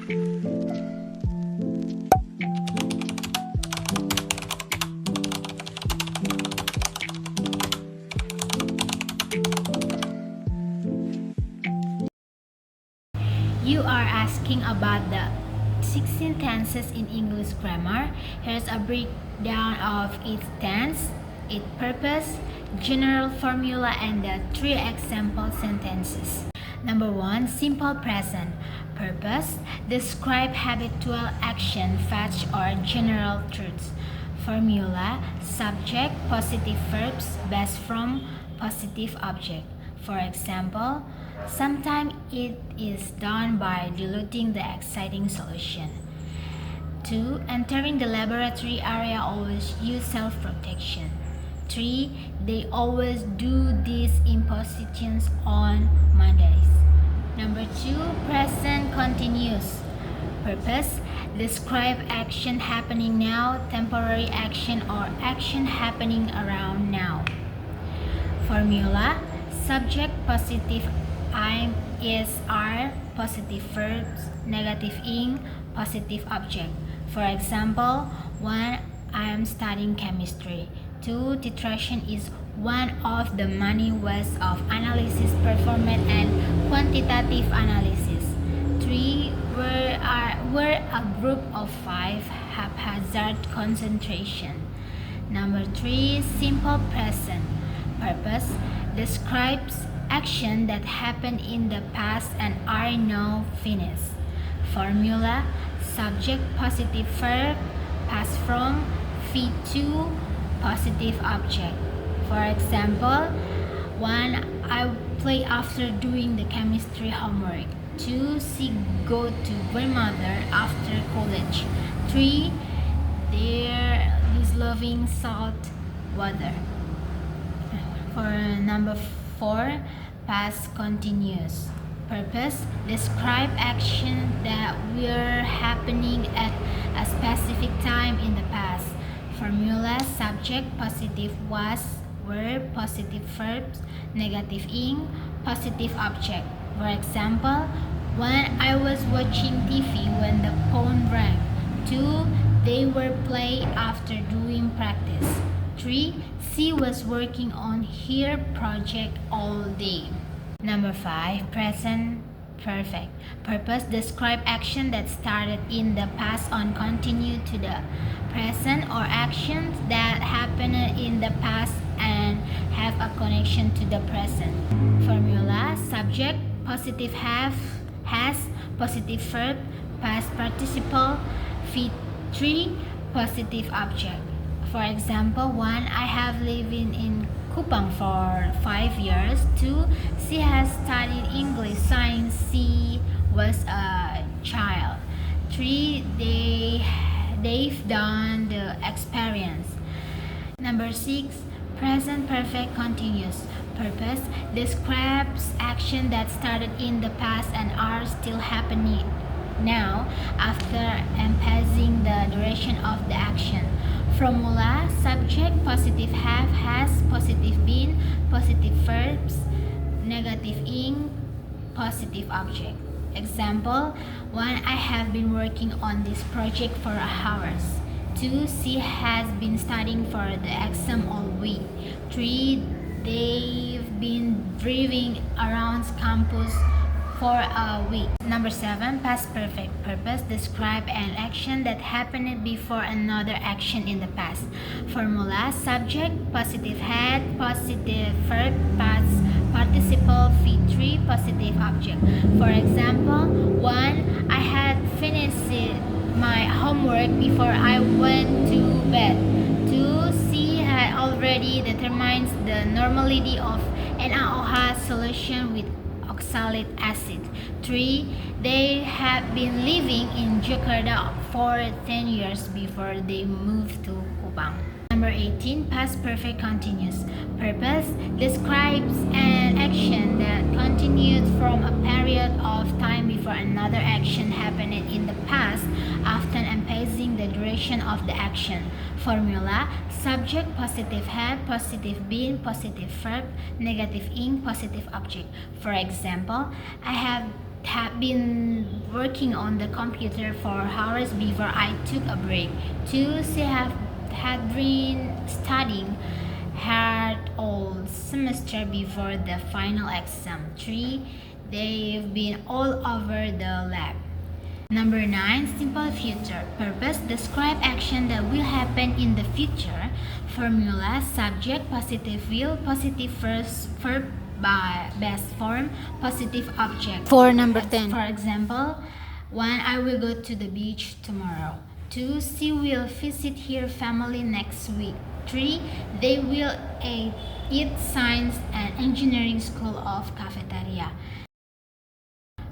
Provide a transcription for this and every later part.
You are asking about the 16 tenses in English grammar. Here's a breakdown of each tense, its purpose, general formula, and the 3 example sentences. Number 1. Simple present. Purpose. Describe habitual action, facts, or general truths. Formula. Subject. Positive verbs based from positive object. For example, sometimes it is done by diluting the exciting solution. 2. Entering the laboratory area always use self-protection. 3. They always do these impositions on Mondays. Number 2. Present continuous. Purpose. Describe action happening now, temporary action, or action happening around now. Formula. Subject positive I is are, positive verbs, negative ing, positive object. For example, 1. I am studying chemistry. 2. Titration is one of the many ways of analysis performed and quantitative analysis. 3. Were a group of 5 haphazard concentration. Number 3. Simple present. Purpose. Describes action that happened in the past and are now finished. Formula. Subject positive verb, past from, V2, positive object. For example, 1. I play after doing the chemistry homework. 2. She go to grandmother after college. 3. There is loving salt water. For number 4, past continuous. Purpose. Describe action that were happening at a specific time in the past. Formula. Subject positive was, were, positive verbs, negative ing, positive object. For example, 1. I was watching TV when the phone rang. 2. They were playing after doing practice. 3. She was working on her project all day. Number 5. Present perfect. Purpose. Describe action that started in the past and continue to the present, or actions that happened in the past and have a connection to the present. Formula. Subject positive have, has, positive verb, past participle, V3, positive object. For example, 1. I have lived in Kupang for 5 years. 2. She has studied English since she was a child. 3. They've done the experience. Number 6. Present perfect continuous. Purpose. Describes action that started in the past and are still happening now after emphasizing the duration of the action. Formula. Subject positive have, has, positive been, positive verbs, negative ing, positive object. Example. 1. I have been working on this project for hours. 2. She has been studying for the exam all week. 3. They've been driving around campus for a week. Number 7. Past perfect. Purpose. Describe an action that happened before another action in the past. Formula. Subject positive had, positive verb, past participle, V3, positive object. For example, 1. I had finished my homework before I went to bed. 2. She had already determined the normality of NaOH solution with oxalic acid. 3. They had been living in Jakarta for 10 years before they moved to Kupang. Number 18. Past perfect continuous. Purpose. Describes an action that continued from a period of time before another action happened in the past, often emphasizing the duration of the action. Formula. Subject positive have, positive been, positive verb, negative ing, positive object. For example, I have been working on the computer for hours before I took a break. 2. She had been studying hard all semester before the final exam. 3. They've been all over the lab. Number 9. Simple future. Purpose. Describe action that will happen in the future. Formula. Subject. Positive will. Positive verb by best form. Positive object. For number 10. For example, 1. I will go to the beach tomorrow. 2. She will visit her family next week. 3. They will eat science and engineering school of cafeteria.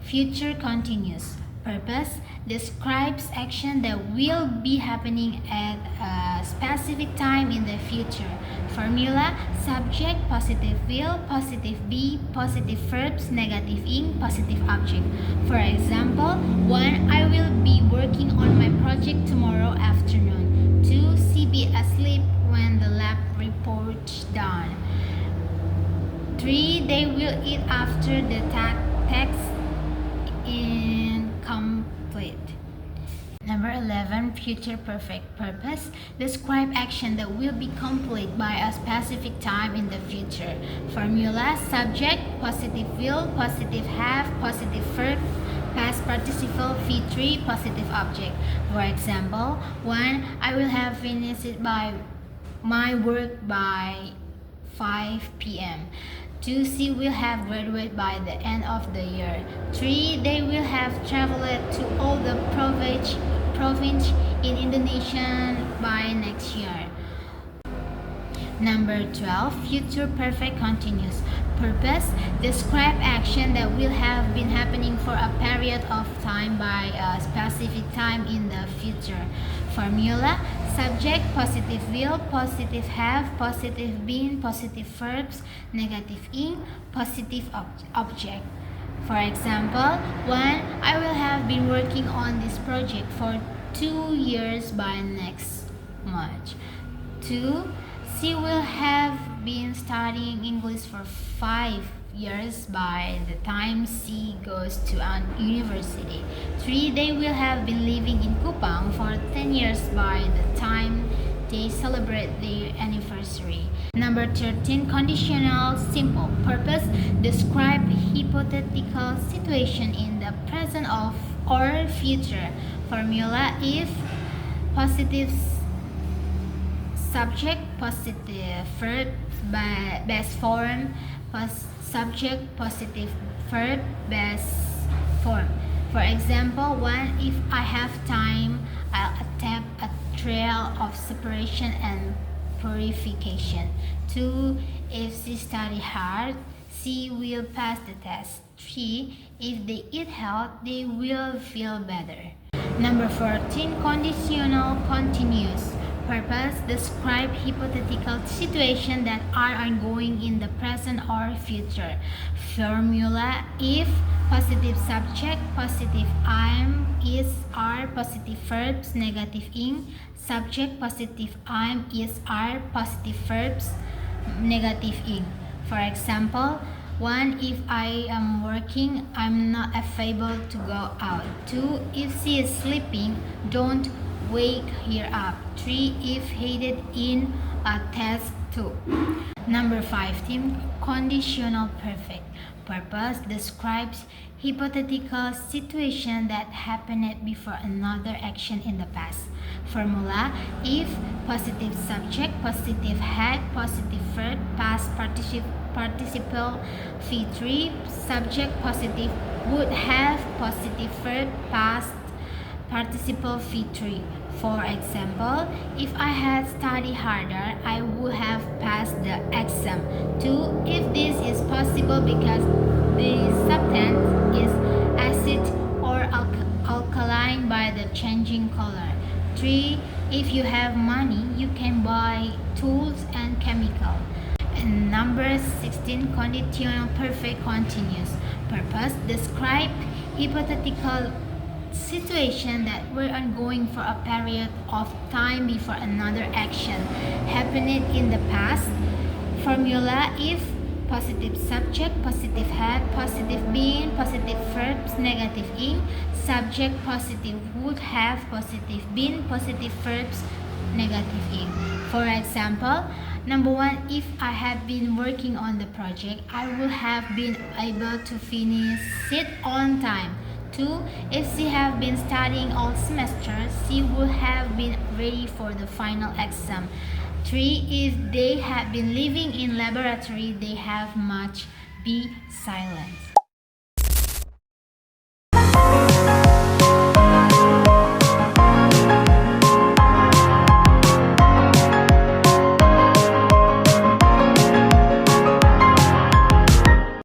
Future continuous. Purpose describes action that will be happening at a specific time in the future. Formula. Subject. Positive will. Positive be. Positive verbs. Negative ing. Positive object. For example, 1. I will be working on my project tomorrow afternoon. 2. She be asleep when the lab report's done. 3. They will eat after the text incomplete. Number 11. Future perfect. Purpose describe action that will be complete by a specific time in the future. Formula. Subject. Positive will. Positive have. Positive verb. Past participle. V3. Positive object. For example, 1. I will have finished my work by 5 p.m. 2. She will have graduated by the end of the year. 3. They will have traveled to all the province in Indonesia by next year. Number 12. Future perfect continuous. Purpose describe action that will have been happening for a period of time by a specific time in the future. Formula. Subject. Positive will. Positive have. Positive been. Positive verbs. Negative ing. Positive object. For example, 1. I will have been working on this project for 2 years by next March. 2. She will have been studying English for 5 years by the time she goes to an university. 3. They will have been living in Kupang for 10 years by the time they celebrate their anniversary. Number 13. Conditional simple. Purpose describe hypothetical situation in the present of or future. Formula. If positive subject, positive verb, best form, subject, positive verb, best form. For example, 1. If I have time, I'll attempt a trail of separation and purification. 2. If she study hard, she will pass the test. 3. If they eat health, they will feel better. Number 14. Conditional continuous. Purpose describe hypothetical situations that are ongoing in the present or future. Formula. If positive subject, positive am, is, are, positive verbs, negative ing, subject, positive am, is, are, positive verbs, negative ing. For example, 1. If I am working, I'm not available to go out. 2. If she is sleeping, don't wake her up. 3. If headed in a test. 2. Number 15. Conditional perfect. Purpose describes hypothetical situation that happened before another action in the past. Formula. If positive subject, positive had, positive verb, past participle, V3, subject, positive would have, positive verb, past participle, V3. For example, if I had studied harder, I would have passed the exam. 2. If this is possible because the substance is acid or alkaline by the changing color. 3. If you have money, you can buy tools and chemicals. And number 16. Conditional perfect continuous. Purpose describe hypothetical situation that were ongoing for a period of time before another action happened in the past. Formula. If positive subject, positive have, positive been, positive verbs, negative ing, subject positive would have, positive been, positive verbs, negative ing. For example, number 1, if I have been working on the project, I will have been able to finish it on time. 2, if she have been studying all semester, she would have been ready for the final exam. 3, if they have been living in laboratory, they have much be silent.